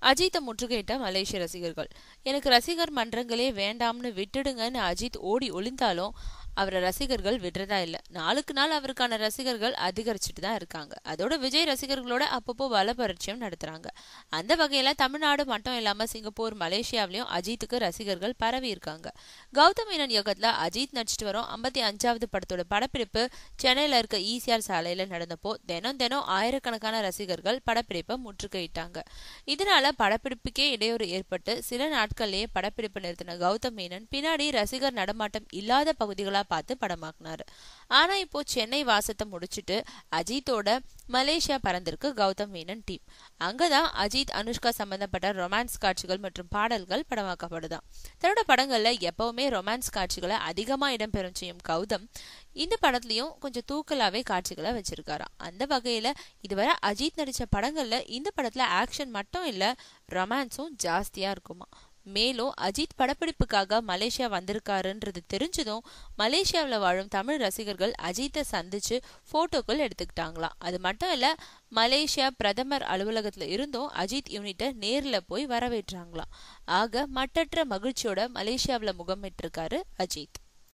அஜித்தை முற்றுகையிட்ட மலேசிய ரசிகர்கள். எனக்கு ரசிகர் மன்றங்களே வேண்டாம்னு விட்டுடுங்கன்னு அஜித் ஓடி ஒளிந்தாலும் அவரை ரசிகர்கள் விடுறதா இல்ல. நாளுக்கு நாள் அவருக்கான ரசிகர்கள் அதிகரிச்சுட்டு தான் இருக்காங்க. அதோட விஜய் ரசிகர்களோட அப்பப்போ வலப்பரிச்சயம் நடத்துறாங்க. அந்த வகையில தமிழ்நாடு மட்டும் இல்லாம சிங்கப்பூர், மலேசியாவிலயும் அஜித்துக்கு ரசிகர்கள் பரவி இருக்காங்க. கௌதம் மேனன் இயக்கத்துல அஜித் நடிச்சிட்டு வரும் 55வது படத்தோட படப்பிடிப்பு சென்னையில இருக்க ஈசிஆர் சாலையில நடந்தப்போ தினம் ஆயிரக்கணக்கான ரசிகர்கள் படப்பிடிப்பை முற்றுகையிட்டாங்க. இதனால படப்பிடிப்புக்கே இடையூறு ஏற்பட்டு சில நாட்கள்லயே படப்பிடிப்பு நிறுத்தின கௌதம் மேனன் பின்னாடி ரசிகர் நடமாட்டம் இல்லாத பகுதிகளா பார்த்து படமாக்குனாரு. ஆனா இப்போ சென்னை வாசத்தை முடிச்சுட்டு அஜித்தோட மலேசியா பறந்திருக்கு கௌதம் மேனன் டீம். அங்கதான் அஜித், அனுஷ்கா சம்பந்தப்பட்ட ரொமான்ஸ் காட்சிகள் மற்றும் பாடல்கள் படமாக்கப்படுதான். தன்னோட படங்கள்ல எப்பவுமே ரொமான்ஸ் காட்சிகளை அதிகமா இடம்பெறும் செய்யும் கௌதம் இந்த படத்துலயும் கொஞ்சம் தூக்கலாவே காட்சிகளை வச்சிருக்காராம். அந்த வகையில இதுவரை அஜித் நடிச்ச படங்கள்ல இந்த படத்துல ஆக்ஷன் மட்டும் இல்ல, ரொமான்ஸும் ஜாஸ்தியா இருக்குமா. மேலும் அஜித் படப்பிடிப்புக்காக மலேசியா வந்திருக்காருன்றது தெரிஞ்சதும் மலேசியாவில் வாழும் தமிழ் ரசிகர்கள் அஜித்தை சந்திச்சு போட்டோக்கள் எடுத்துக்கிட்டாங்களாம். அது மட்டும் இல்ல, மலேசியா பிரதமர் அலுவலகத்துல இருந்தும் அஜித் யூனிட்டை நேர்ல போய் வரவேற்றாங்களாம். ஆக மட்டற்ற மகிழ்ச்சியோட மலேசியாவில் முகமிட்டிருக்காரு அஜித்.